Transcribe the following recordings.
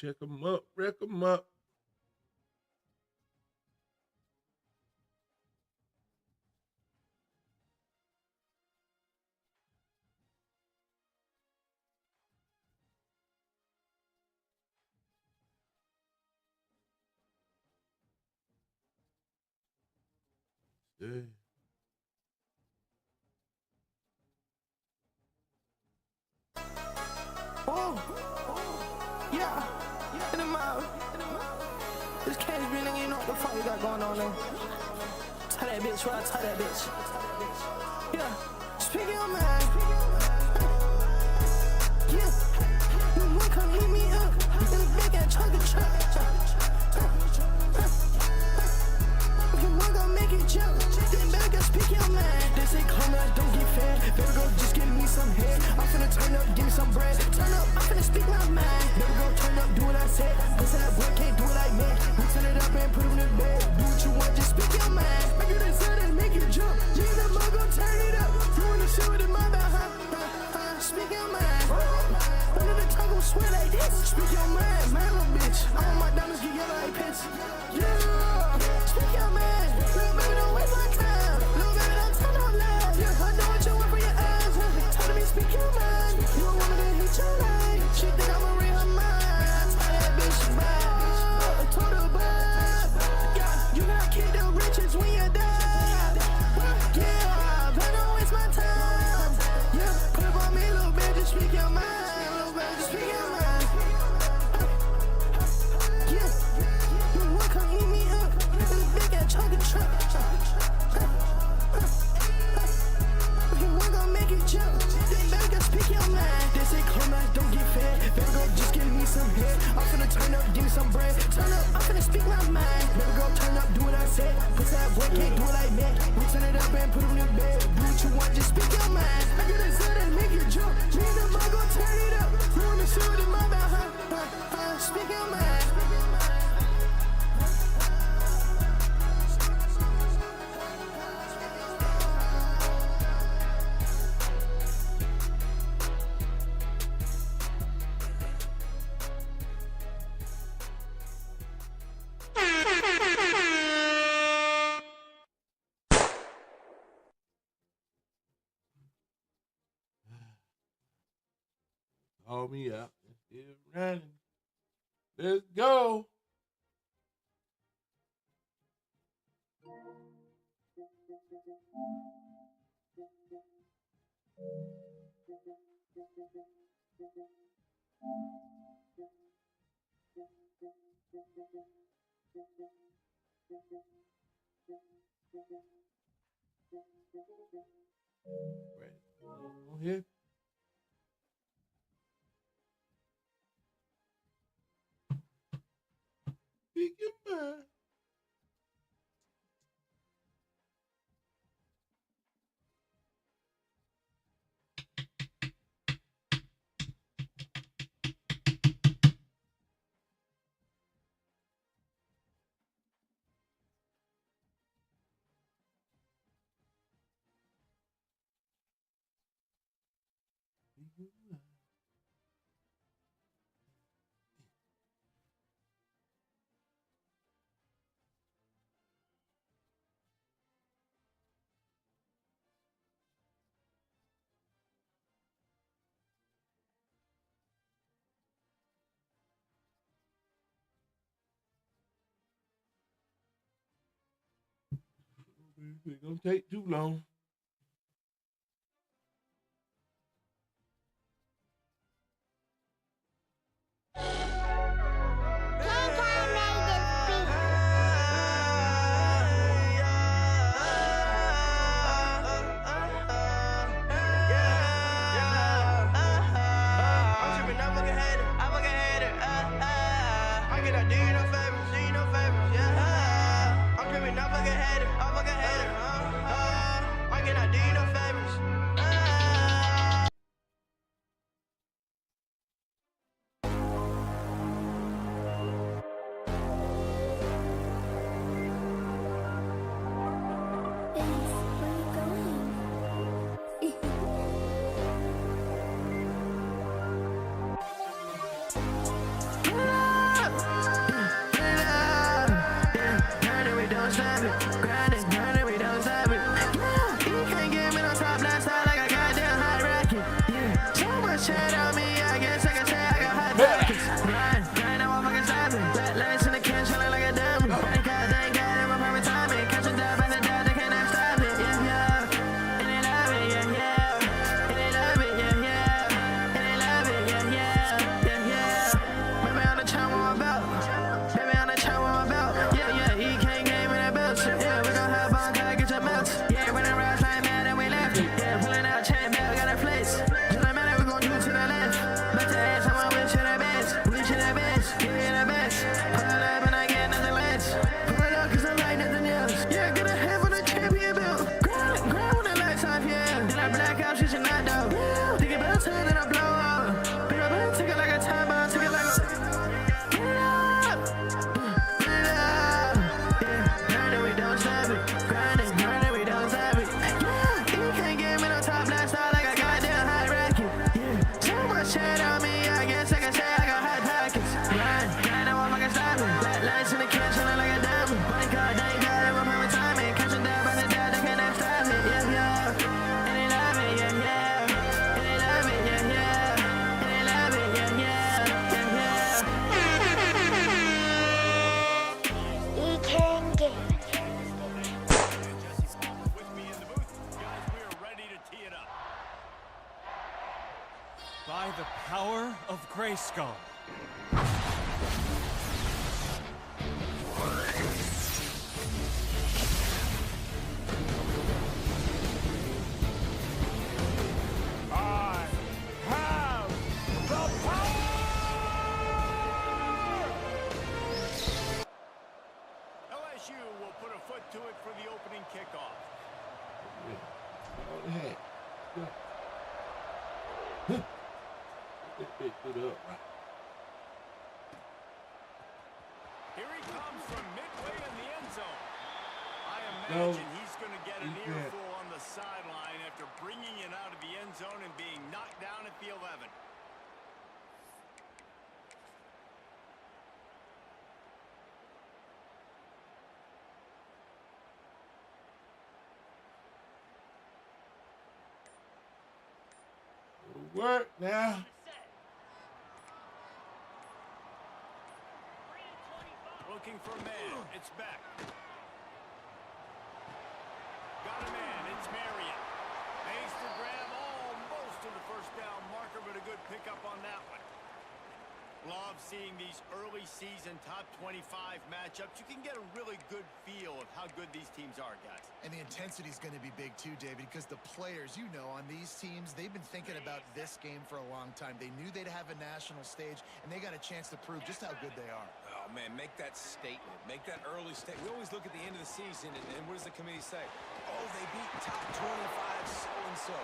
Check them up, wreck them up. Yeah. Oh, yeah, in the mouth. This cash be nigga, you know what the fuck you got going on there. Tie that bitch, right? Tie that bitch. Yeah, speak your mind. Yeah, you boy come hit me up in a big ass chunk of truck. You boy gon' make it jump. Then better go speak your mind. They say come out, don't get fat. Better go just give me some head. I'm finna turn up, give me some bread. Turn up, I'm finna speak my mind. Better go turn up, do what I said. Listen, that boy can't do it like me. We turn it up and put him in the bed. Do what you want, just speak your mind. Make it inside and make you jump. You and the mug gon' turn it up. You wanna show it in my mouth, huh? Speak your mind. Under the tongue gon' swear like this. Speak your mind, man, little bitch. I want my diamonds get yellow like piss. Yeah, speak your mind. Little baby, don't waste my time. Little baby, don't turn on live. Yeah, I know what you want for your eyes. Tell me, speak your mind. You don't want me to hit your line. She think I'ma read her mind. Tell that bitch bye. Told her bye. Yeah, you gotta keep the riches when you die. Yeah, but don't waste my time. Yeah, put up on me, little bitch, just speak your mind. Little bitch, just speak your mind. Yeah, you wanna come eat me up in a big ass chunk of truck. You wanna go make it jump. Then better go speak your mind. They say come out, don't get fat. Better go just give me some head. I'm finna turn up, give me some bread. Turn up, I'm finna speak my mind. Better go turn up, do what I said. Pussy that boy can't do it like me. We turn it up and put him in the bed. Do what you want, just speak your mind. I get inside and make you jump. Me and the mug gon' turn it up. You wanna show it in my mouth, huh? Speak your mind. Call me out. Still running. Let's go. Right. Go ahead. Speak your mind. Speak your mind. It's gonna take too long. shit on me, I guess I can say I got hot pockets. Right, I know I'm fucking stopping. Lights in the kitchen, shining like a diamond. Body card, they ain't got it, we're playing timing. Catch them down, burn it down, they can't stop it. Yeah, yeah. And they love it, yeah, yeah. And they love it, yeah, yeah. And they love it, yeah, yeah. Yeah, yeah. We can get. With me in the booth, guys, we are ready to tee it up. By the power of Grayskull. I have the power! LSU will put a foot to it for the opening kickoff. Oh, hey. This bitch stood up, right? Here he comes from midway in the end zone. I No, imagine he's going to get an he can't. earful on the sideline after bringing it out of the end zone and being knocked down at the 11. Work now. Looking for a man. It's back. Got a man. It's Marion. Makes the grab almost to the first down marker, but a good pickup on that one. Love seeing these early season top 25 matchups. You can get a really good feel of how good these teams are, guys. And the intensity is going to be big too, David, because the players, you know, on these teams, they've been thinking about this game for a long time. They knew they'd have a national stage, and they got a chance to prove just how good they are. Oh, man, make that statement. Make that early statement. We always look at the end of the season, and what does the committee say? Oh, they beat top 25 so-and-so.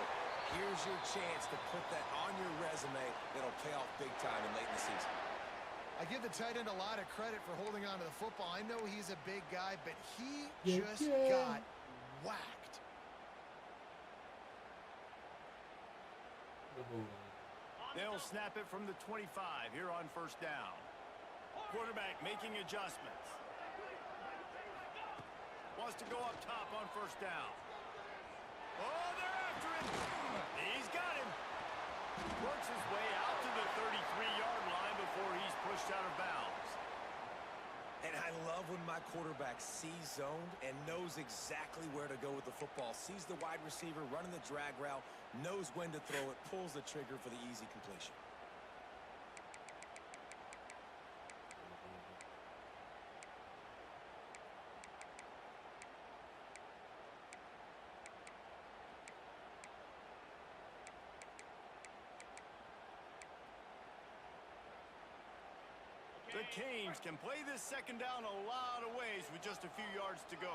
Here's your chance to put that on your resume that'll pay off big time in late in the season. I give the tight end a lot of credit for holding on to the football. I know he's a big guy, but he just got whacked. They'll snap it from the 25 here on first down. Quarterback making adjustments. Wants to go up top on first down. Oh, they're after him. He's got him. Works his way out to the 33-yard line before he's pushed out of bounds. And I love when my quarterback sees zoned and knows exactly where to go with the football. Sees the wide receiver running the drag route, knows when to throw it, pulls the trigger for the easy completion. The Canes can play this second down a lot of ways with just a few yards to go.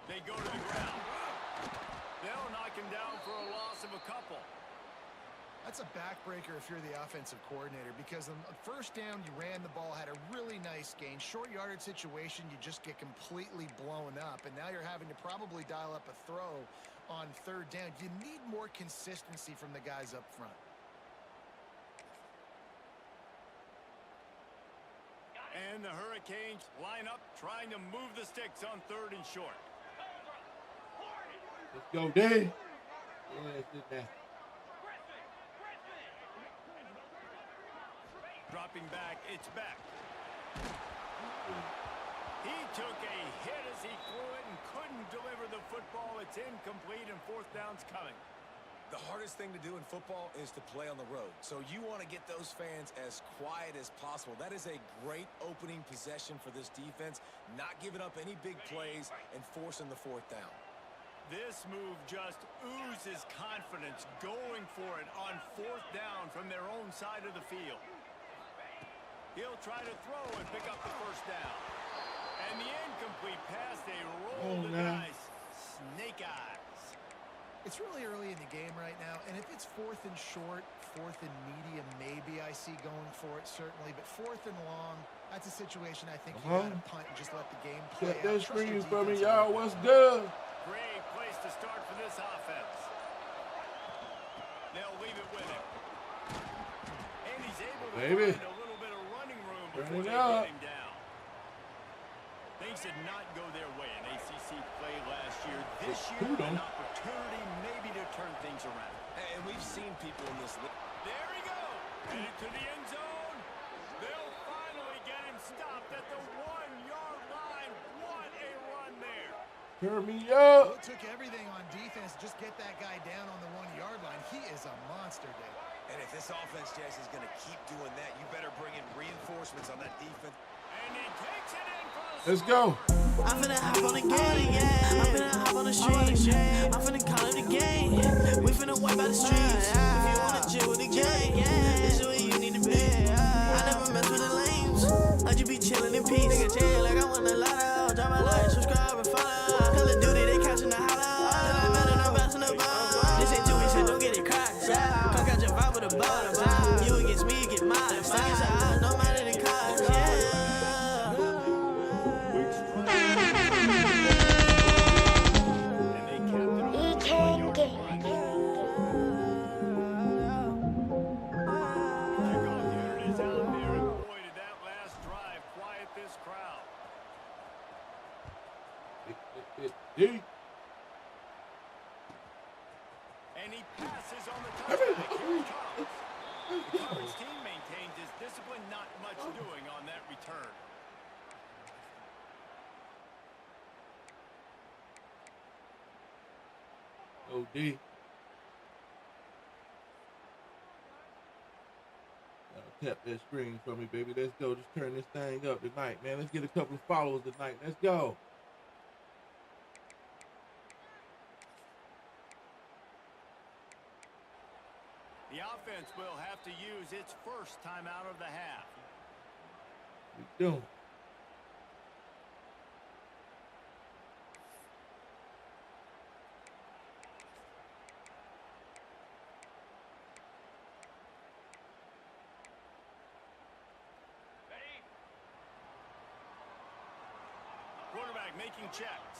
They go to the ground. They'll knock him down for a loss of a couple. That's a backbreaker if you're the offensive coordinator, because on first down, you ran the ball, had a really nice gain. Short yardage situation, you just get completely blown up, and now you're having to probably dial up a throw on third down. You need more consistency from the guys up front. And the Hurricanes line up, trying to move the sticks on third and short. Let's go, Dave. Yeah, sit down. Dropping back, it's back. He took a hit as he threw it and couldn't deliver the football. It's incomplete and fourth down's coming. The hardest thing to do in football is to play on the road. So you want to get those fans as quiet as possible. That is a great opening possession for this defense, not giving up any big plays and forcing the fourth down. This move just oozes confidence, going for it on fourth down from their own side of the field. He'll try to throw and pick up the first down. And the incomplete pass, they roll the dice. Snake eyes. It's really early in the game right now, and if it's fourth and short, fourth and medium, maybe I see going for it, certainly. But fourth and long, that's a situation I think you got to punt and just let the game play out. Get that screen for me, y'all. What's good? Great baby. find a little bit of running room Turn before it they up. put him down. Things did not go their way in ACC play last year. This year, an opportunity maybe to turn things around. And we've seen people in this league. There he goes. Headed to the end zone. They'll finally get him stopped at the 1-yard line. What a run there. Turn me Well, up. it took everything on defense to just get that guy down on the 1-yard line. He is a monster, Dave. And if this offense, Jesse, is going to keep doing that, you better bring in reinforcements on that defense. And he takes it in for the Let's go. I'm finna hop on the game, yeah. I'm finna hop on the street. I'm finna call it the game. We finna wipe out the streets. If you wanna chill with the gang, this is where you need to be. I never mess with the lames. I just be chillin' in peace. Nigga chill like I want a lot of. Drop my like, subscribe and follow. Call of Duty, they catching the holla. Till I'm mad and I'm bouncing the ball. This ain't 2 weeks, so don't get it cracked. Come catch a vibe with a ball. You against me, you get mine. Stuck in your eyes, no matter the cost. Yeah. And they kept it on the 1-yard line. Kickoff unit is out there, and boy, did that last drive quiet this crowd. D. And he passes on the touchback. Here he comes. The coverage team maintains his discipline, not much doing on that return. OD. Tap that screen for me, baby. Let's go. Just turn this thing up tonight, man. Let's get a couple of followers tonight. Let's go. The offense will have to use its first time out of the half. We doing. Quarterback making checks.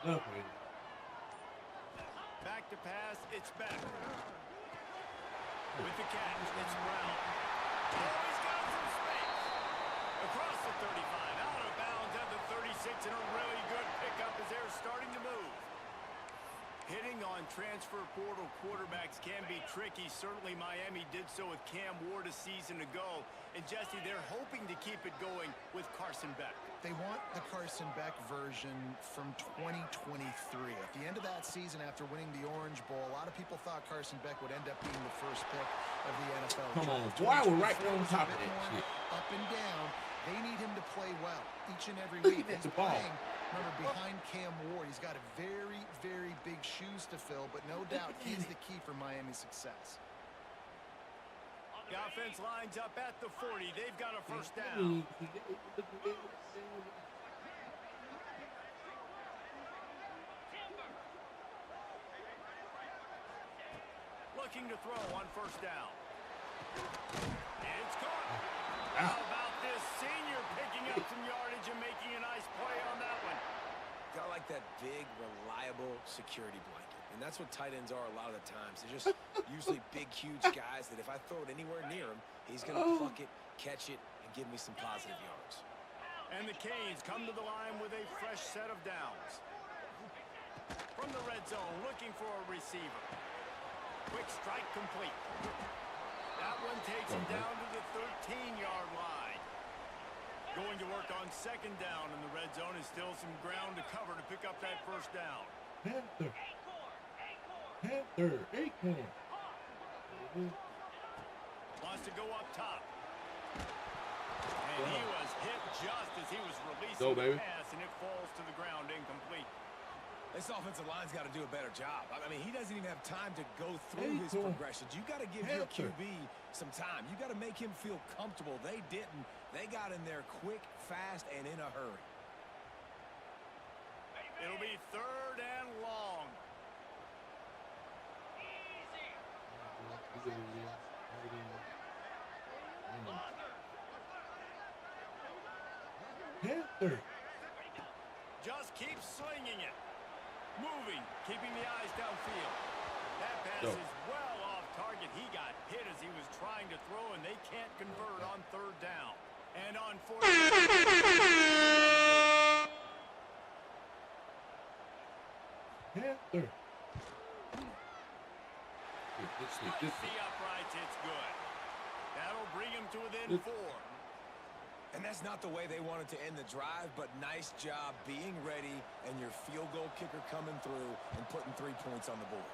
Lovely. Back to pass, it's back. With the catch, it's Brown. Oh, he's got some space. Across the 35, out of bounds at the 36, and a really good pickup as they're starting to move. Hitting on transfer portal quarterbacks can be tricky. Certainly Miami did so with Cam Ward a season ago. And Jesse, they're hoping to keep it going with Carson Beck. They want the Carson Beck version from 2023. At the end of that season, after winning the Orange Bowl, a lot of people thought Carson Beck would end up being the first pick of the NFL. Come on, draft. boy, we're right there on top of that shit. Up and down. They need him to play well each and every Look week. at He's the ball. playing, remember, behind Cam Ward. He's got a very, very big shoes to fill, but no doubt he's the key for Miami's success. The offense lines up at the 40. They've got a first down. Looking to throw on first down. It's caught. How about this senior picking up some yardage and making a nice play on that one? Got like that big, reliable security blanket. And that's what tight ends are a lot of the times. They're just usually big, huge guys that if I throw it anywhere near him, he's going to pluck it, catch it, and give me some positive yards. And the Canes come to the line with a fresh set of downs. From the red zone, looking for a receiver. Quick strike complete. That one takes him down to the 13-yard line. Going to work on second down in the red zone is still some ground to cover to pick up that first down. Panther. Acorn. Wants to go up top. And he was hit just as he was releasing the pass, and it falls to the ground incomplete. This offensive line's got to do a better job. I mean, he doesn't even have time to go through his progressions. You got to give your QB some time. You got to make him feel comfortable. They didn't. They got in there quick, fast, and in a hurry. It'll be third and long. Panther. Just keep swinging it. Moving, keeping the eyes downfield. That pass is well off target. He got hit as he was trying to throw, and they can't convert on third down. And on fourth down. Panther. Strikes the uprights, it's good. That'll bring him to within 4. And that's not the way they wanted to end the drive, but nice job being ready and your field goal kicker coming through and putting 3 points on the board.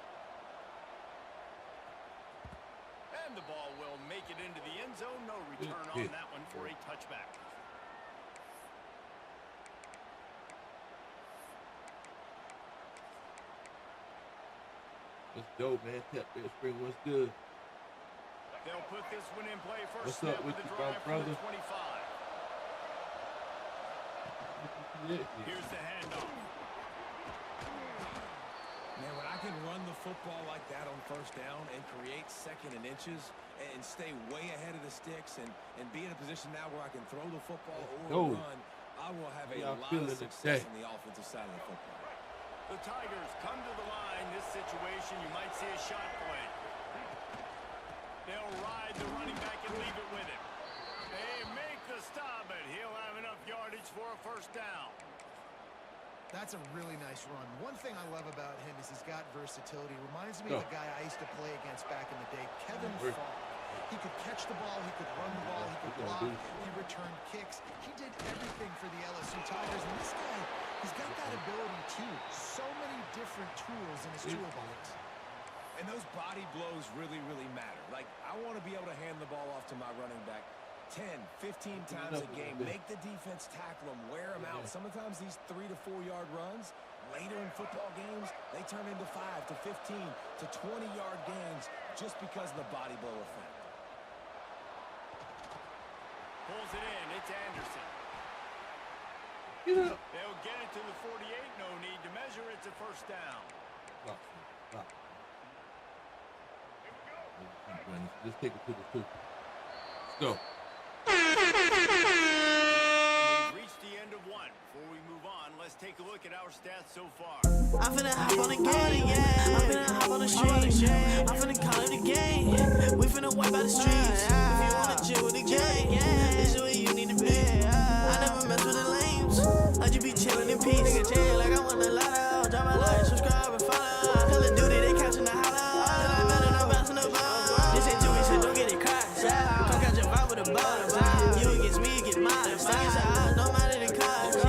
And the ball will make it into the end zone. No return on that one for a touchback. Let's go, man. Tap that spring. What's good? They'll put this one in play first. What's snap up with the you, drive from brother? the 25. Here's the handoff. Man, when I can run the football like that on first down and create second and inches and stay way ahead of the sticks and be in a position now where I can throw the football or run, I will have a lot of success on the offensive side of the football. The Tigers come to the line. This situation, you might see a shot play. They'll ride the running back and leave it with him. They make the stop, but he'll have enough yardage for a first down. That's a really nice run. One thing I love about him is he's got versatility. Reminds me of a guy I used to play against back in the day, Kevin Falk. He could catch the ball, he could run the ball, he could block, he returned kicks. He did everything for the LSU Tigers, and this guy, he's got that ability too. So many different tools in his toolbox. And those body blows really, really matter. Like, I want to be able to hand the ball off to my running back 10, 15 times a game. Make the defense tackle them, wear them out. Sometimes these 3 to 4 yard runs, later in football games, they turn into 5 to 15 to 20 yard gains just because of the body blow effect. Pulls it in. It's Anderson. They'll get it to the 48. No need to measure. It's a first down. Let's take it to the 2. Let's go. We've reached the end of 1. Before we move on, let's take a look at our stats so far. I'm finna hop on the game, yeah. I'm finna hop on the street. I'm finna call it a game. We finna wipe out the streets. If you wanna chill with the gang, this is where you need to be. I never mess with the lames. I just be chillin' in peace. Nigga chill like I want a lot of. Drop my like, subscribe and follow. Call of Duty, they catching the holla. I'm better than bouncing the ball. This ain't too easy, so don't get it crushed. Come catch your vibe with a ball. You against me, you get mine. Sing your eyes, don't matter the cost.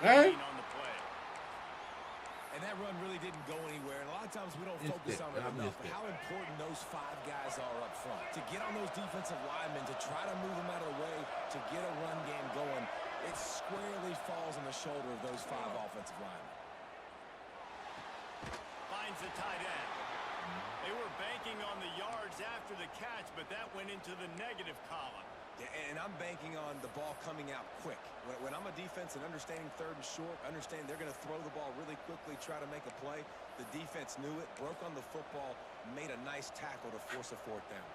Hey. On the play. And that run really didn't go anywhere. And a lot of times we don't focus on it enough, but how important those 5 guys are up front. To get on those defensive linemen, to try to move them out of the way, to get a run game going, it squarely falls on the shoulder of those 5 offensive linemen. Finds the tight end. They were banking on the yards after the catch, but that went into the negative column. And I'm banking on the ball coming out quick. When I'm a defense and understanding third and short, understanding they're going to throw the ball really quickly, try to make a play, the defense knew it, broke on the football, made a nice tackle to force a 4th down.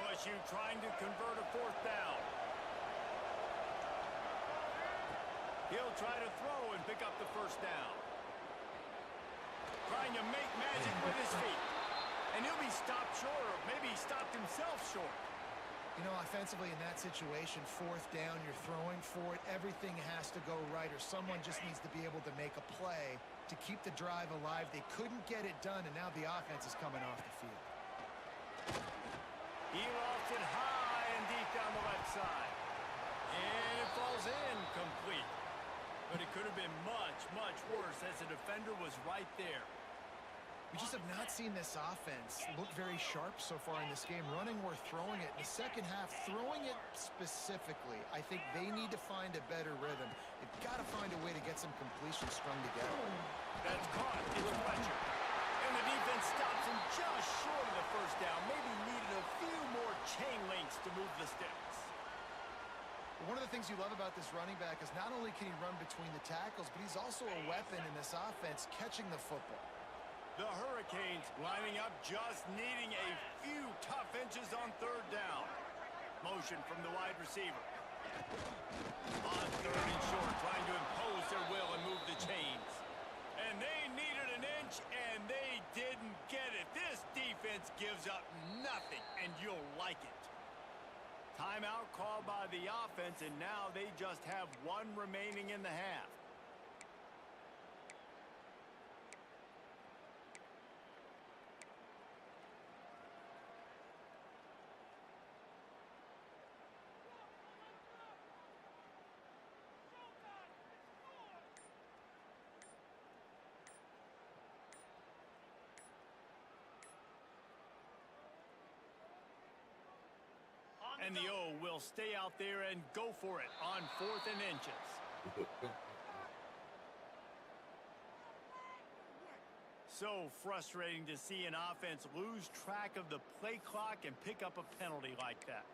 LSU trying to convert a 4th down. He'll try to throw and pick up the first down. Trying to make magic with his feet. And he'll be stopped short, or maybe he stopped himself short. You know, offensively in that situation, 4th down, you're throwing for it. Everything has to go right, or someone just needs to be able to make a play to keep the drive alive. They couldn't get it done, and now the offense is coming off the field. He lofts it high and deep down the left side. And it falls in complete. But it could have been much, much worse as the defender was right there. We just have not seen this offense look very sharp so far in this game, running or throwing it. In the second half, throwing it specifically, I think they need to find a better rhythm. They've got to find a way to get some completions strung together. That's caught. It's Fletcher. And the defense stops him just short of the first down. Maybe needed a few more chain links to move the sticks. One of the things you love about this running back is not only can he run between the tackles, but he's also a weapon in this offense catching the football. The Hurricanes lining up, just needing a few tough inches on third down. Motion from the wide receiver. On third and short, trying to impose their will and move the chains. And they needed an inch, and they didn't get it. This defense gives up nothing, and you'll like it. Timeout called by the offense, and now they just have one remaining in the half. And the O will stay out there and go for it on 4th and inches. So frustrating to see an offense lose track of the play clock and pick up a penalty like that.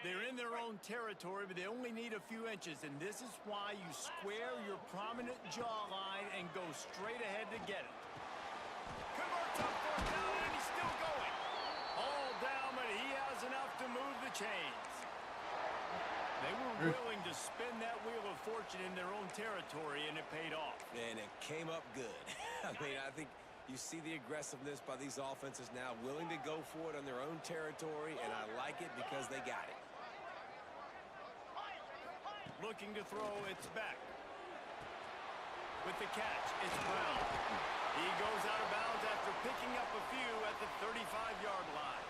They're in their own territory, but they only need a few inches, and this is why you square your prominent jawline and go straight ahead to get it. Converts on 4th down, and he's still going. All down, but he has enough to move the chains. They were willing to spin that wheel of fortune in their own territory, and it paid off. And it came up good. I mean, I think you see the aggressiveness by these offenses now, willing to go for it on their own territory, and I like it because they got it. Looking to throw, it's back. With the catch, it's Brown. He goes out of bounds after picking up a few at the 35-yard line.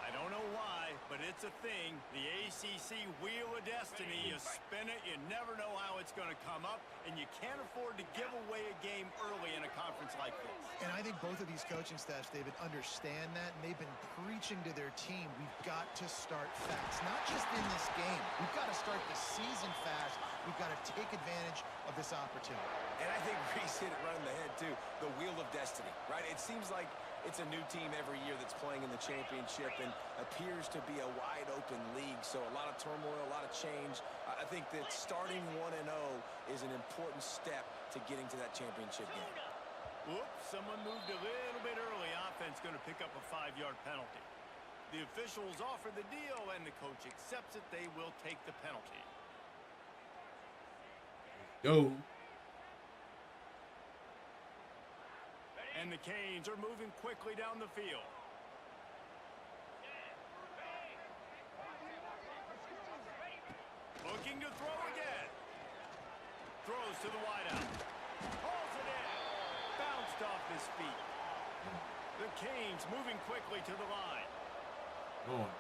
I don't know why, but it's a thing. The ACC Wheel of Destiny, you spin it, you never know how it's going to come up, and you can't afford to give away a game early in a conference like this. And I think both of these coaching staffs, David, understand that, and they've been preaching to their team, we've got to start fast. Not just in this game. We've got to start the season fast. We've got to take advantage of this opportunity. And I think Reese hit it right in the head, too. The Wheel of Destiny, right? It seems like it's a new team every year that's playing in the championship and appears to be a wide-open league. So a lot of turmoil, a lot of change. I think that starting 1-0 is an important step to getting to that championship game. Whoops, someone moved a little bit early. Offense going to pick up a 5-yard penalty. The officials offer the deal, and the coach accepts it. They will take the penalty. Go. And the Canes are moving quickly down the field. Looking to throw again. Throws to the wideout. Hauls it in. Bounced off his feet. The Canes moving quickly to the line. Go on.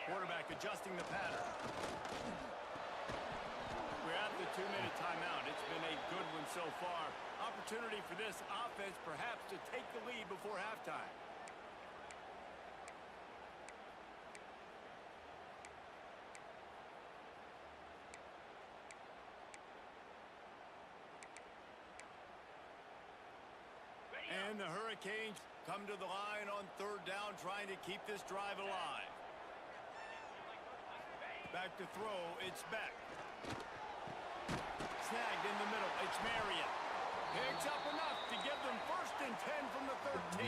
Quarterback adjusting the pattern. We're at the 2-minute timeout. It's been a good one so far. Opportunity for this offense perhaps to take the lead before halftime. And the Hurricanes come to the line on 3rd down, trying to keep this drive alive. Back to throw, it's Beck. Snagged in the middle, it's Marion. Picks up enough to give them 1st and 10 from the 13.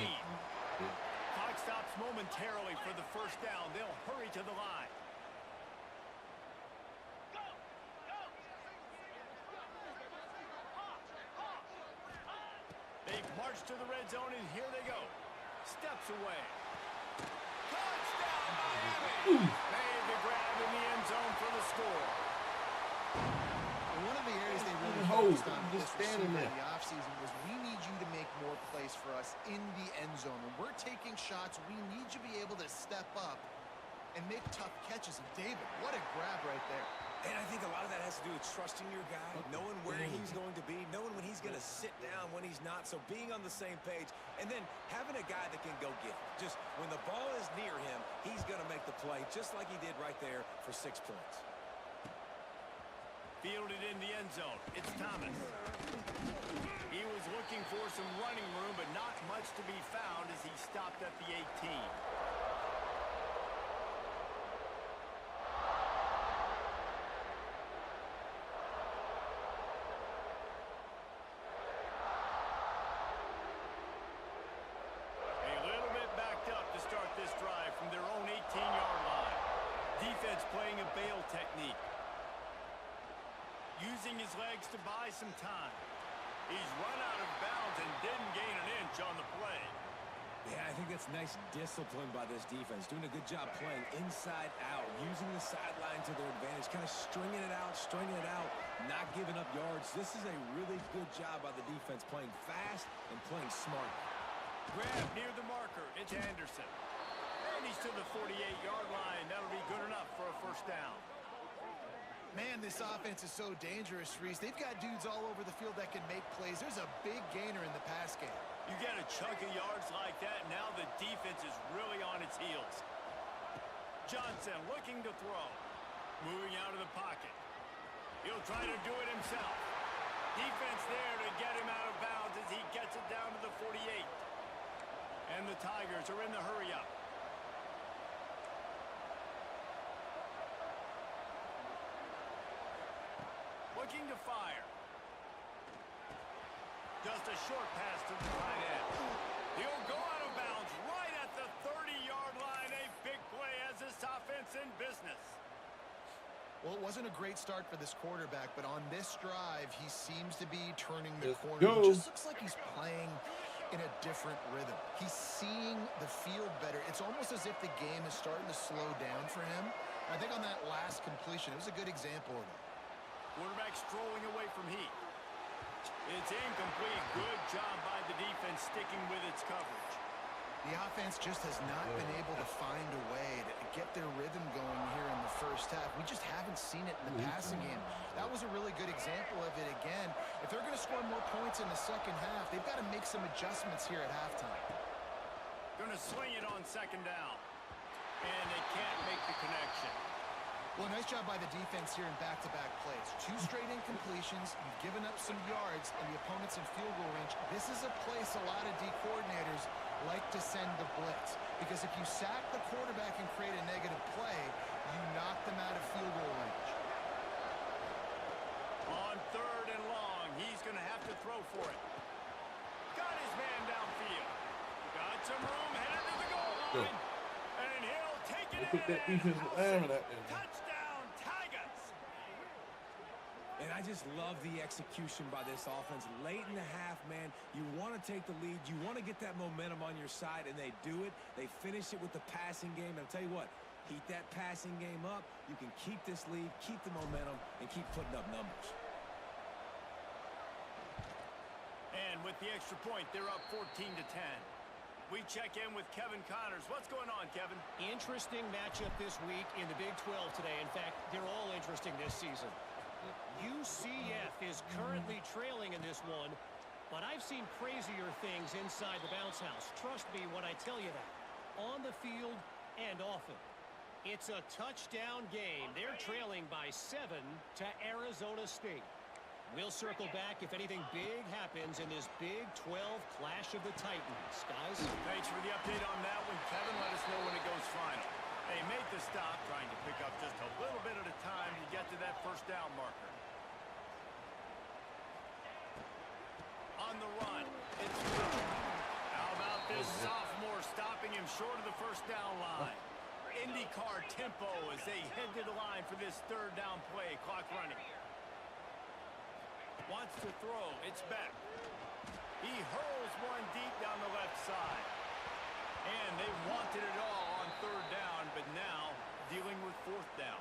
Clock stops momentarily for the 1st down. They'll hurry to the line. They've marched to the red zone, and here they go. Steps away. Touchdown, Miami! Made the grab in the end zone for the score. One of the areas they really Hold, focused on just this standing receiver there. in the offseason was we need you to make more plays for us in the end zone. When we're taking shots, we need you to be able to step up and make tough catches. And David, what a grab right there. And I think a lot of that has to do with trusting your guy, knowing where he's going to be, knowing when he's going to sit down, when he's not. So being on the same page, and then having a guy that can go get it. Just when the ball is near him, he's going to make the play, just like he did right there for 6 points. Fielded in the end zone. It's Thomas. He was looking for some running room, but not much to be found as he stopped at the 18. Defense playing a bail technique. Using his legs to buy some time. He's run out of bounds and didn't gain an inch on the play. Yeah, I think that's nice discipline by this defense. Doing a good job playing inside out, using the sideline to their advantage, kind of stringing it out, not giving up yards. This is a really good job by the defense, playing fast and playing smart. Grab near the marker. It's Anderson. And he's to the 48-yard line. That'll be good enough for a first down. Man, this offense is so dangerous, Reese. They've got dudes all over the field that can make plays. There's a big gainer in the pass game. You get a chunk of yards like that, now the defense is really on its heels. Johnson looking to throw. Moving out of the pocket. He'll try to do it himself. Defense there to get him out of bounds as he gets it down to the 48. And the Tigers are in the hurry-up. Looking to fire. Just a short pass to the tight end. He'll go out of bounds right at the 30-yard line. A big play as this offense in business. Well, it wasn't a great start for this quarterback, but on this drive, he seems to be turning the corner. It just looks like he's playing in a different rhythm. He's seeing the field better. It's almost as if the game is starting to slow down for him. I think on that last completion, it was a good example of it. Quarterback strolling away from heat. It's incomplete. Good job by the defense sticking with its coverage. The offense just has not been able to find a way to get their rhythm going here in the first half. We just haven't seen it in the passing game. That was a really good example of it again. If they're going to score more points in the second half, they've got to make some adjustments here at halftime. Going to swing it on second down. And they can't make the connection. Well, nice job by the defense here in back-to-back plays. 2 straight incompletions. You've given up some yards, and the opponent's in field goal range. This is a place a lot of D coordinators like to send the blitz. Because if you sack the quarterback and create a negative play, you knock them out of field goal range. On 3rd and long, he's going to have to throw for it. Got his man downfield. Got some room, headed to the goal line. And he'll take it in. Put that defensive lineman out there. Touchdown, Tigers. And I just love the execution by this offense. Late in the half, man, you want to take the lead. You want to get that momentum on your side, and they do it. They finish it with the passing game. And I'll tell you what, heat that passing game up. You can keep this lead, keep the momentum, and keep putting up numbers. And with the extra point, they're up 14-10. We check in with Kevin Connors. What's going on, Kevin? Interesting matchup this week in the Big 12 today. In fact, they're all interesting this season. UCF is currently trailing in this one, but I've seen crazier things inside the bounce house. Trust me when I tell you that. On the field and off it. It's a touchdown game. They're trailing by 7 to Arizona State. We'll circle back if anything big happens in this Big 12 clash of the Titans. Guys? Thanks for the update on that one, Kevin. Let us know when it goes final. They make the stop, trying to pick up just a little bit at a time to get to that first down marker. On the run, it's Will. How about this sophomore stopping him short of the first down line? IndyCar tempo as they head to the line for this 3rd down play. Clock running. Wants to throw. It's Beck. He hurls one deep down the left side. And they wanted it all on 3rd down, but now dealing with 4th down.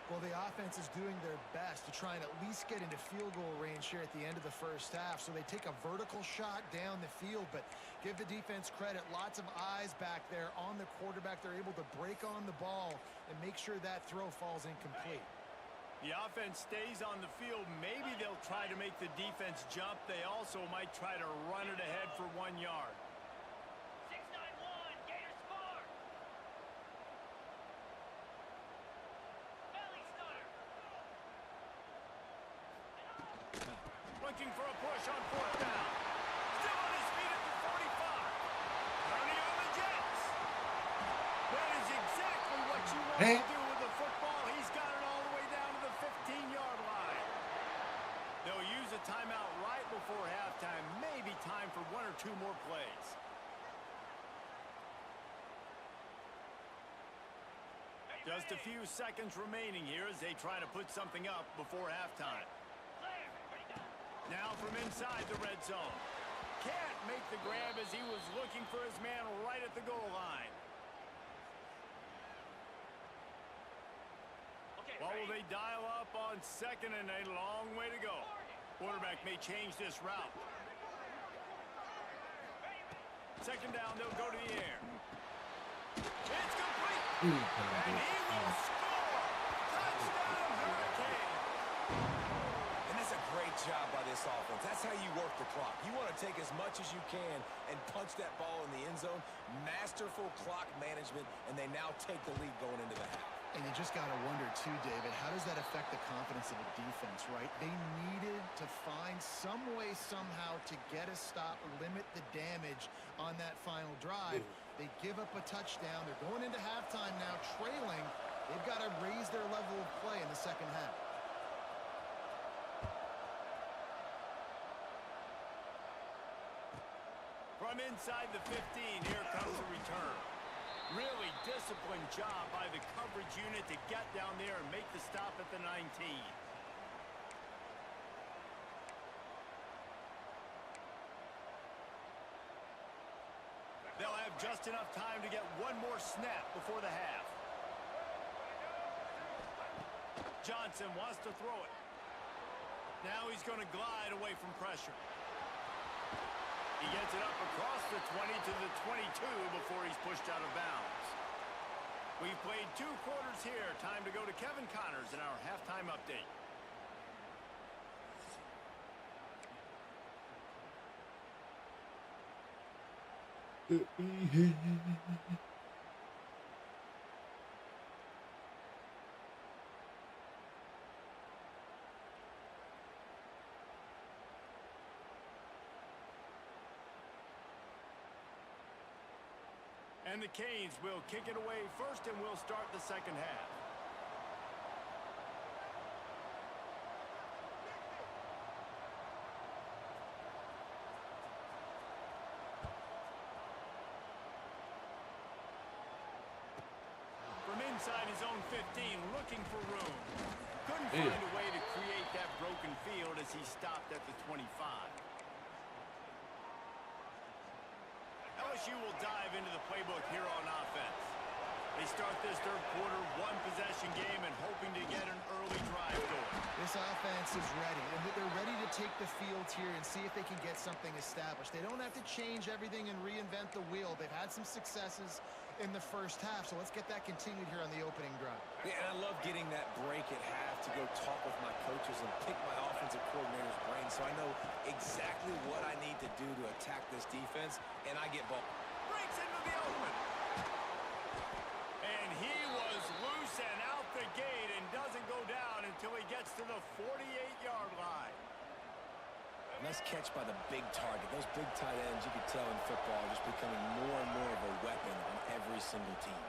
Well, the offense is doing their best to try and at least get into field goal range here at the end of the first half. So they take a vertical shot down the field, but give the defense credit. Lots of eyes back there on the quarterback. They're able to break on the ball and make sure that throw falls incomplete. The offense stays on the field. Maybe they'll try to make the defense jump. They also might try to run it ahead for 1 yard. 6-9-1, Gators score. Belly starter. Looking for a push on 4th down. Still on his feet at the 45. Turning on the Jets. That is exactly what you want to do with the football. He's got it all the way down to the 15-yard line. They'll use a timeout right before halftime. Maybe time for 1 or 2 more plays. Just a few seconds remaining here as they try to put something up before halftime. Now from inside the red zone. Can't make the grab as he was looking for his man right at the goal line. Well, will they dial up on 2nd and a long way to go? Quarterback may change this route. 2nd down, they'll go to the air. It's complete. And he will score. Touchdown, Hurricane. And that's a great job by this offense. That's how you work the clock. You want to take as much as you can and punch that ball in the end zone. Masterful clock management, and they now take the lead going into the half. And you just got to wonder, too, David, how does that affect the confidence of the defense, right? They needed to find some way, somehow, to get a stop, limit the damage on that final drive. They give up a touchdown. They're going into halftime now, trailing. They've got to raise their level of play in the second half. From inside the 15, here comes the return. Really disciplined job by the coverage unit to get down there and make the stop at the 19. They'll have just enough time to get 1 more snap before the half. Johnson wants to throw it. Now he's going to glide away from pressure. He gets it up across the 20 to the 22 before he's pushed out of bounds. We've played 2 quarters here. Time to go to Kevin Connors in our halftime update. And the Canes will kick it away first, and we'll start the second half. From inside his own 15, looking for room. Couldn't find a way to create that broken field as he stopped at the 25. LSU will dive into the playbook here on offense. They start this third quarter, 1-possession game, and hoping to get an early drive going. This offense is ready, and they're ready to take the field here and see if they can get something established. They don't have to change everything and reinvent the wheel. They've had some successes in the first half, so let's get that continued here on the opening drive. Yeah, and I love getting that break at half to go talk with my coaches and pick my offensive coordinator's brain so I know exactly what I need to do to attack this defense, and I get ball. Breaks into the open. And he was loose and out the gate and doesn't go down until he gets to the 48-yard line. Nice catch by the big target. Those big tight ends, you can tell in football, are just becoming more and more of a weapon on every single team.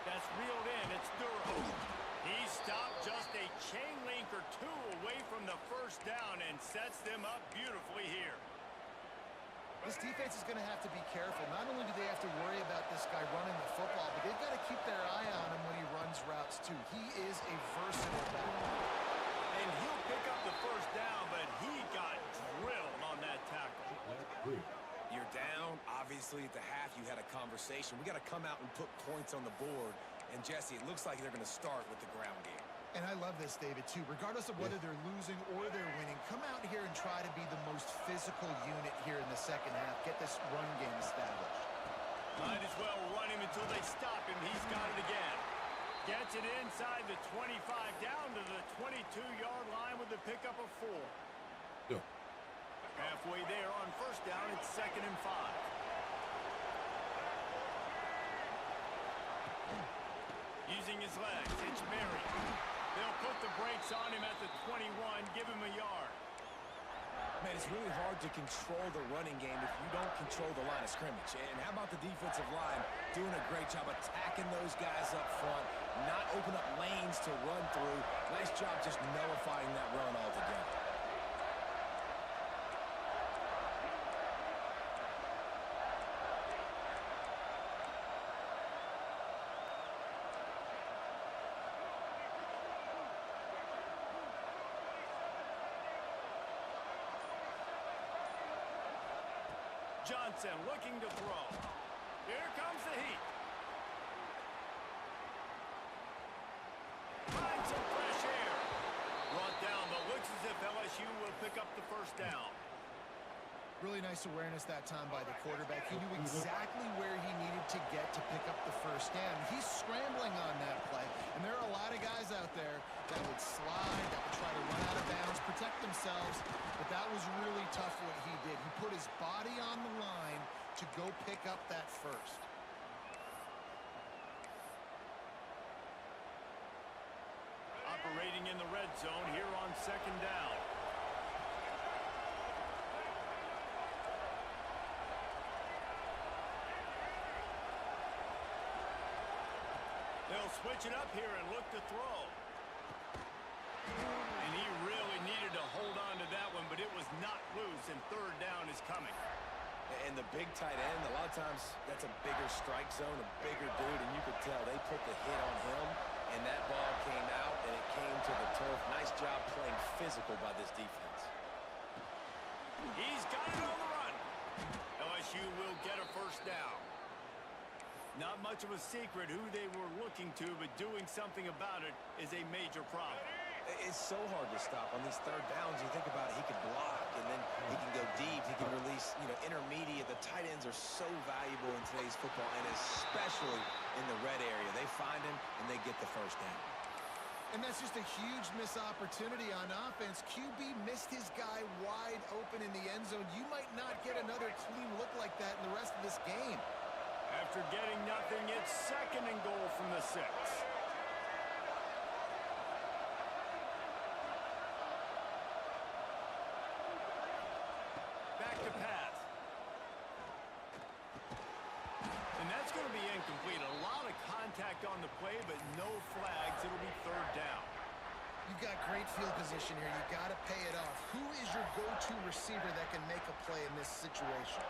That's reeled in. It's Duro. He stopped just a chain link or 2 away from the first down and sets them up beautifully here. This defense is going to have to be careful. Not only do they have to worry about this guy running the football, but they've got to keep their eye on him when he runs routes, too. He is a versatile back. And he'll pick up the first down, but he got drilled on that tackle. You're down. Obviously, at the half, you had a conversation. We got to come out and put points on the board. And, Jesse, it looks like they're going to start with the ground game. And I love this, David, too. Regardless of whether they're losing or they're winning, come out here and try to be the most physical unit here in the second half. Get this run game established. Might as well run him until they stop him. He's got it again. Gets Gets it inside the 25 down to the 22-yard line with the pickup of 4. Go. Halfway there on first down, it's 2nd and 5. Using his legs, it's Mary. They'll put the brakes on him at the 21, give him a yard. Man, it's really hard to control the running game if you don't control the line of scrimmage. And how about the defensive line doing a great job attacking those guys up front, not open up lanes to run through. Nice job just nullifying that run altogether. Johnson looking to throw. Here comes the heat. Finds some fresh air. Brought down, but looks as if LSU will pick up the first down. Really nice awareness that time by the quarterback. He knew exactly where he needed to get to pick up the first down. He's scrambling on that play, and there are a lot of guys out there that would slide, that would try to run out of bounds, protect themselves, but that was really tough what he did. He put his body on the line to go pick up that first. Operating in the red zone here on 2nd down. They'll switch it up here and look to throw. And he really needed to hold on to that one, but it was not loose, and 3rd down is coming. And the big tight end, a lot of times that's a bigger strike zone, a bigger dude, and you could tell they put the hit on him, and that ball came out, and it came to the turf. Nice job playing physical by this defense. He's got it on the run. LSU will get a first down. Not much of a secret who they were looking to, but doing something about it is a major problem. It's so hard to stop on these 3rd downs. You think about it, he can block, and then he can go deep. He can release, intermediate. The tight ends are so valuable in today's football, and especially in the red area. They find him, and they get the first down. And that's just a huge missed opportunity on offense. QB missed his guy wide open in the end zone. You might not get another clean look like that in the rest of this game. After getting nothing, it's 2nd and goal from the 6. Back to pass. And that's going to be incomplete. A lot of contact on the play, but no flags. It'll be 3rd down. You've got great field position here. You got to pay it off. Who is your go-to receiver that can make a play in this situation?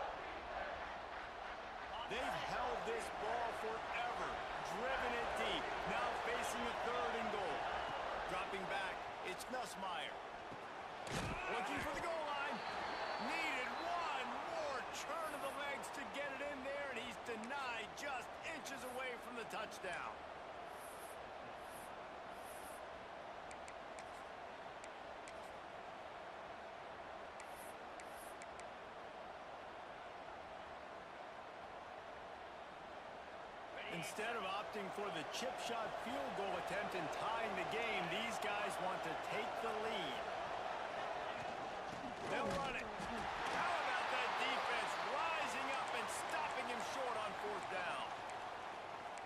They've held this ball forever, driven it deep, now facing a 3rd and goal. Dropping back, it's Nussmeier. Looking for the goal line. Needed one more turn of the legs to get it in there, and he's denied just inches away from the touchdown. Instead of opting for the chip shot field goal attempt and tying the game, these guys want to take the lead. They'll run it. How about that defense rising up and stopping him short on 4th down?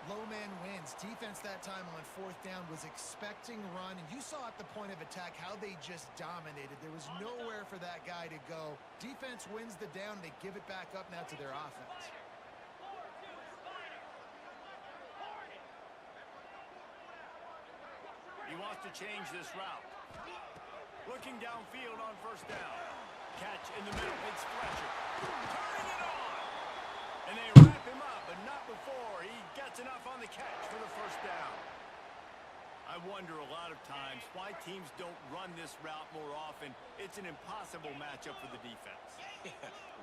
Low man wins. Defense that time on 4th down was expecting run, and you saw at the point of attack how they just dominated. There was nowhere for that guy to go. Defense wins the down. They give it back up now to their offense. He wants to change this route. Looking downfield on 1st down. Catch in the middle. It's Fletcher. Turning it on. And they wrap him up, but not before he gets enough on the catch for the 1st down. I wonder a lot of times why teams don't run this route more often. It's an impossible matchup for the defense.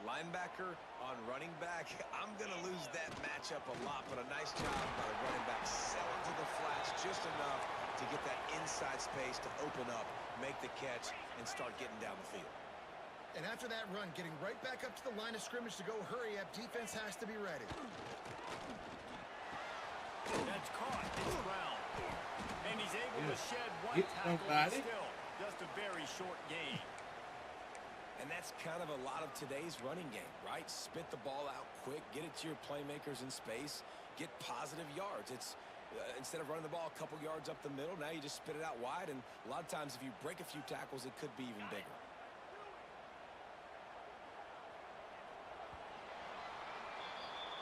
Linebacker on running back. I'm going to lose that matchup a lot, but a nice job by the running back selling to the flats just enough to get that inside space to open up, make the catch, and start getting down the field. And after that run, getting right back up to the line of scrimmage to go hurry up, defense has to be ready. That's caught. It's Brown. And he's able to shed one Get tackle, but somebody. still just a very short gain. And that's kind of a lot of today's running game, right? Spit the ball out quick, get it to your playmakers in space, get positive yards. It's instead of running the ball a couple yards up the middle, now you just spit it out wide, and a lot of times if you break a few tackles, it could be even bigger.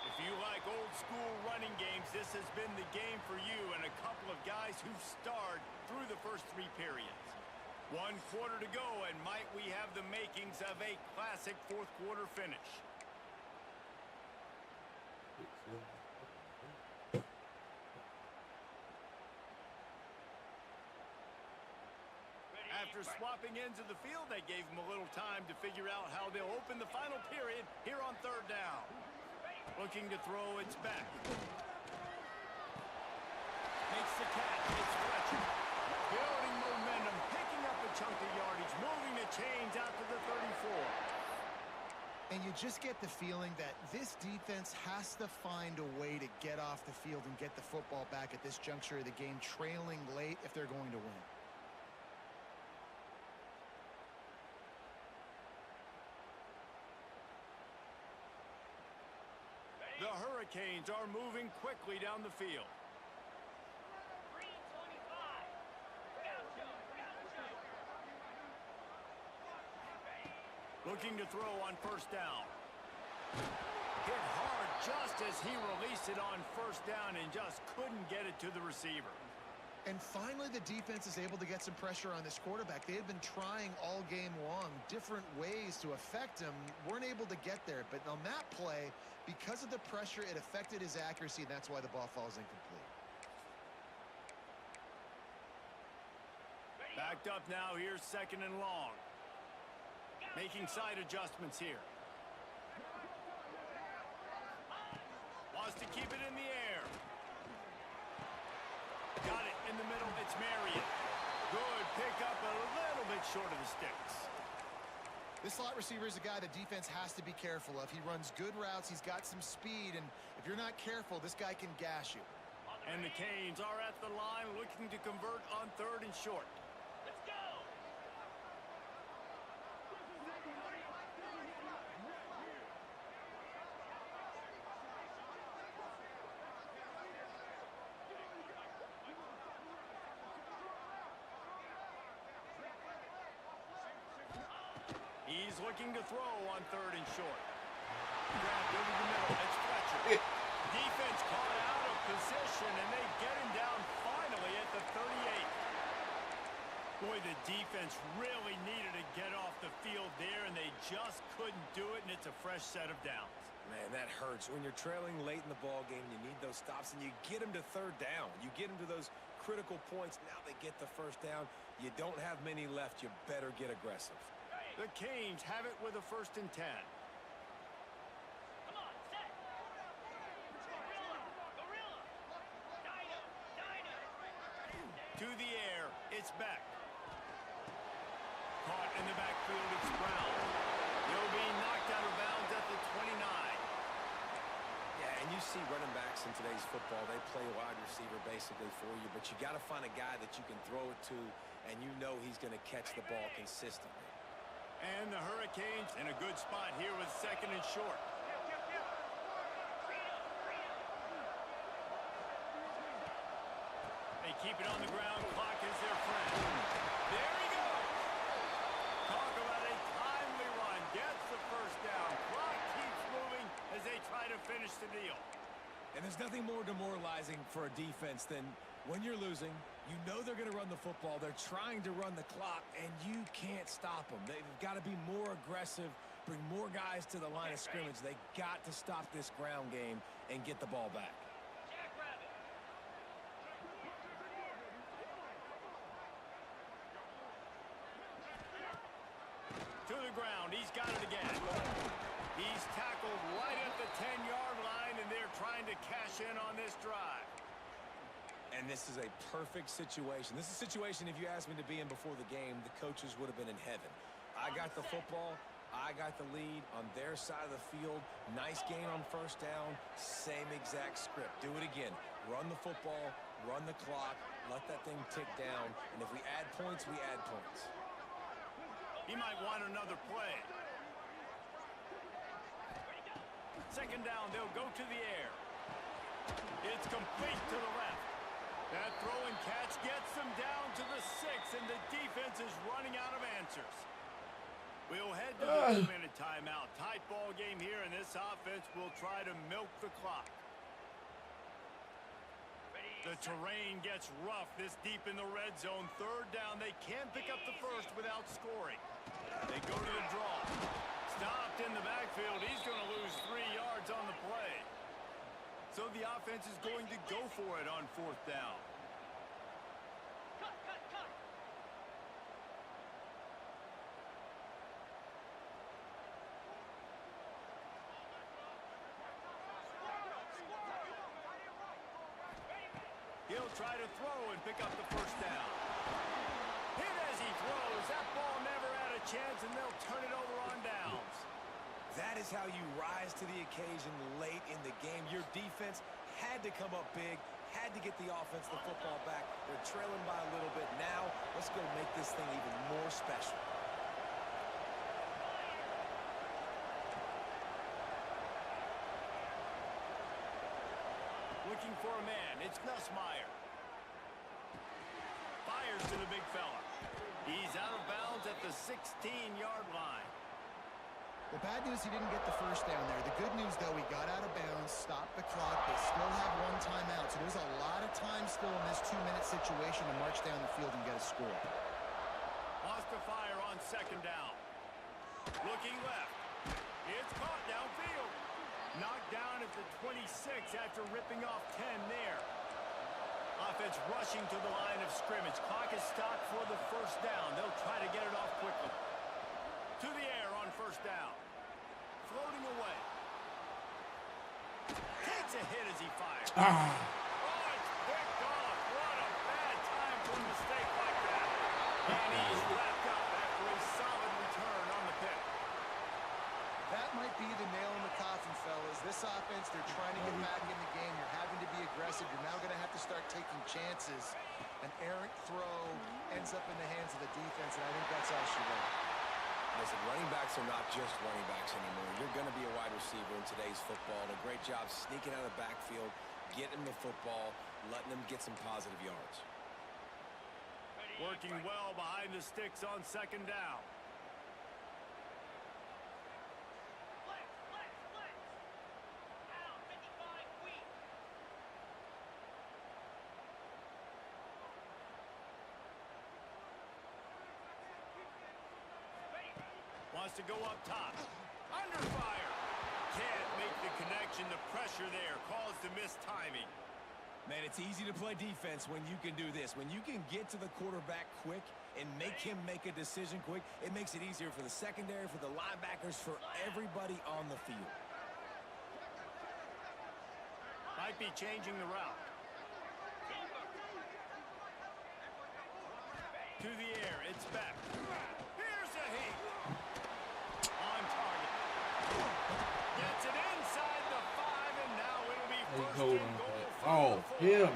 If you like old school running games, this has been the game for you and a couple of guys who've starred through the first 3 periods. 1 quarter to go, and might we have the makings of a classic fourth quarter finish. After swapping ends of the field, they gave them a little time to figure out how they'll open the final period here on 3rd down. Looking to throw, it's back. Makes the catch, it's Fletcher. Building momentum, picking up a chunk of yardage, moving the chains out to the 34. And you just get the feeling that this defense has to find a way to get off the field and get the football back at this juncture of the game, trailing late if they're going to win. The Hurricanes are moving quickly down the field. Looking to throw on 1st down. Hit hard just as he released it on 1st down and just couldn't get it to the receiver. And finally, the defense is able to get some pressure on this quarterback. They had been trying all game long different ways to affect him, weren't able to get there. But on that play, because of the pressure, it affected his accuracy, and that's why the ball falls incomplete. Backed up now, here's 2nd and long. Making side adjustments here. Wants to keep it in the air. Got it in the middle, it's Marion. Good pick up, a little bit short of the sticks. This slot receiver is a guy the defense has to be careful of. He runs good routes, he's got some speed, and if you're not careful, this guy can gash you. And the Canes are at the line looking to convert on 3rd and short. Let's go! He's looking to throw on 3rd and short. Grabbed over the middle. It's Fletcher. Defense caught out of position, and they get him down finally at the 38. Boy, the defense really needed to get off the field there, and they just couldn't do it, and it's a fresh set of downs. Man, that hurts. When you're trailing late in the ball game, you need those stops, and you get them to 3rd down. You get them to those critical points. Now they get the 1st down. You don't have many left. You better get aggressive. The Canes have it with a 1st and 10. To the air, it's back. Caught in the backfield, it's Brown. He'll be knocked out of bounds at the 29. Yeah, and you see running backs in today's football, they play wide receiver basically for you, but you got to find a guy that you can throw it to, and you know he's going to catch the ball consistently. And the Hurricanes in a good spot here with 2nd and short. They keep it on the ground. Clock is their friend. There he goes. Talk about a timely run. Gets the 1st down. Clock keeps moving as they try to finish the deal. And there's nothing more demoralizing for a defense than when you're losing, you know they're going to run the football. They're trying to run the clock, and you can't stop them. They've got to be more aggressive, bring more guys to the line of scrimmage. They got to stop this ground game and get the ball back. To the ground. He's got it again. He's tackled right at the 10-yard line, and they're trying to cash in on this drive. And this is a perfect situation. This is a situation, if you asked me to be in before the game, the coaches would have been in heaven. I got the football. I got the lead on their side of the field. Nice gain on 1st down. Same exact script. Do it again. Run the football, run the clock, let that thing tick down, and if we add points, we add points. He might want another play. Second down, they'll go to the air. It's complete to the left. That throw and catch gets them down to the 6, and the defense is running out of answers. We'll head to the 2-minute timeout. Tight ball game here, and this offense will try to milk the clock. The terrain gets rough this deep in the red zone. Third down, they can't pick up the first without scoring. They go to the draw. Stopped in the backfield. He's going to lose 3 yards on the play. So the offense is going to go for it on 4th down. He'll try to throw and pick up the first down. Hit as he throws. That ball never had a chance, and they'll turn it over on downs. That is how you rise to the occasion late in the game. Your defense had to come up big, had to get the offense the football back. They're trailing by a little bit. Now, let's go make this thing even more special. Looking for a man. It's Nussmeier. Fires to the big fella. He's out of bounds at the 16-yard line. The bad news, he didn't get the first down there. The good news, though, he got out of bounds, stopped the clock. They still have 1 timeout, so there's a lot of time still in this 2-minute situation to march down the field and get a score. Wants to fire on 2nd down. Looking left. It's caught downfield. Knocked down at the 26 after ripping off 10 there. Offense rushing to the line of scrimmage. Clock is stopped for the first down. They'll try to get it off quickly. To the air on 1st down. Floating away. Takes a hit as he fires. Oh, it's picked off. What a bad time for a mistake like that. And he's wrapped up after a solid return on the pick. That might be the nail in the coffin, fellas. This offense, they're trying to get back in the game. You're having to be aggressive. You're now going to have to start taking chances. An errant throw ends up in the hands of the defense, and I think that's all she wrote. Listen, running backs are not just running backs anymore. You're going to be a wide receiver in today's football. A great job sneaking out of the backfield, getting the football, letting them get some positive yards. Working well behind the sticks on 2nd down. Wants to go up top. Under fire. Can't make the connection. The pressure there caused the missed timing. Man, it's easy to play defense when you can do this. When you can get to the quarterback quick and make him make a decision quick, it makes it easier for the secondary, for the linebackers, for everybody on the field. Might be changing the route. To the air. It's back. Here's a heat. On target. Gets it inside the 5, and now it'll be first and goal. Oh, him.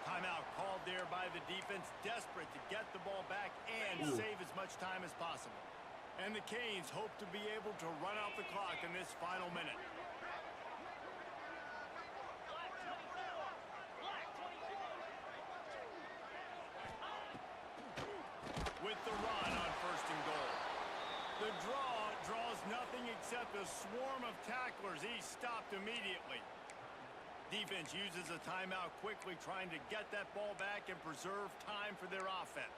Timeout called there by the defense, desperate to get the ball back and save as much time as possible. And the Canes hope to be able to run out the clock in this final minute. With the run on 1st and goal. The draw draws nothing except a swarm of tacklers. He's stopped immediately. Defense uses a timeout quickly, trying to get that ball back and preserve time for their offense.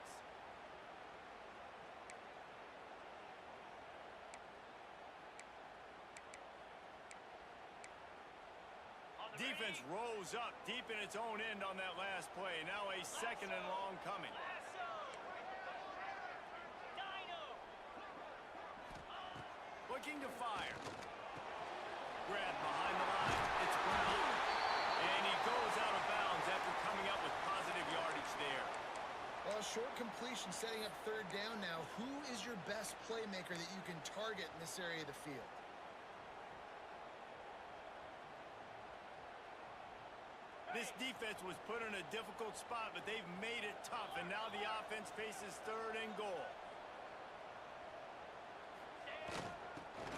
Defense rose up deep in its own end on that last play. Now a 2nd and long coming. Looking to fire. Grab behind the line. It's Brown. And he goes out of bounds after coming up with positive yardage there. Well, short completion setting up 3rd down now. Who is your best playmaker that you can target in this area of the field? defense was put in a difficult spot, but they've made it tough, and now the offense faces 3rd and goal.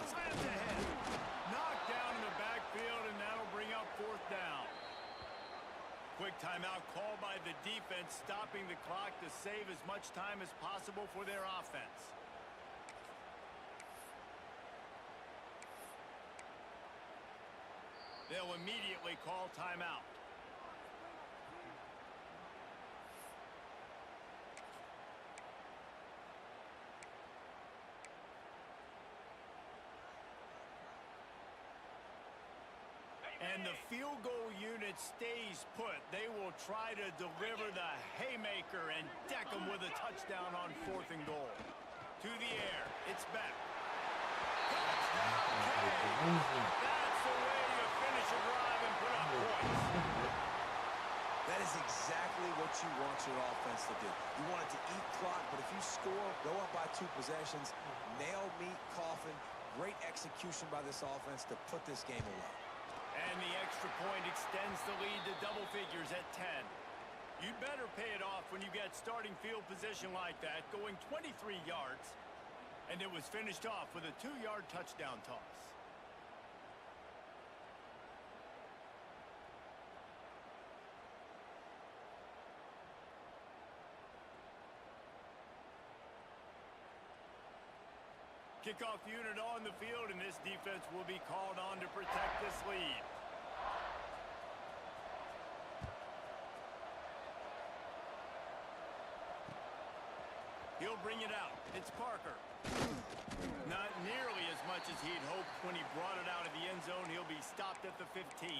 Slams ahead. Knocked down in the backfield, and that'll bring up 4th down. Quick timeout called by the defense, stopping the clock to save as much time as possible for their offense. They'll immediately call timeout. And the field goal unit stays put. They will try to deliver the haymaker and deck them with a touchdown on 4th and goal. To the air. It's back. That's the way you finish a drive and put up points. That is exactly what you want your offense to do. You want it to eat clock, but if you score, go up by 2 possessions, nail meat coffin, great execution by this offense to put this game away. And the extra point extends the lead to double figures at 10. You'd better pay it off when you get starting field position like that, going 23 yards, and it was finished off with a 2-yard touchdown toss. Kickoff unit on the field, and this defense will be called on to protect this lead. He'll bring it out. It's Parker. Not nearly as much as he'd hoped when he brought it out of the end zone. He'll be stopped at the 15.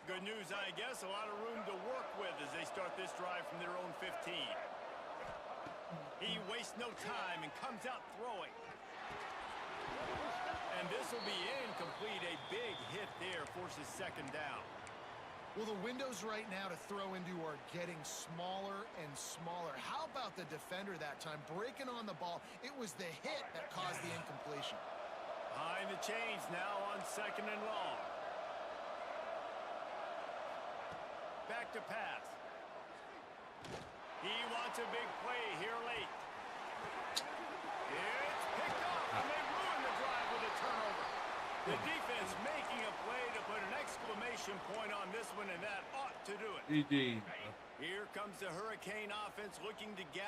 Good news, I guess. A lot of room to work with as they start this drive from their own 15. He wastes no time and comes out throwing. And this will be incomplete. A big hit there forces 2nd down. Well, the windows right now to throw into are getting smaller and smaller. How about the defender that time breaking on the ball? It was the hit that caused the incompletion. Behind the chains now on 2nd and long. Back to pass. He wants a big play here late. It's picked off, and they ruin the drive with a turnover. The defense making a play to put an exclamation point on this one, and that ought to do it. Indeed. Here comes the Hurricane offense looking to gather.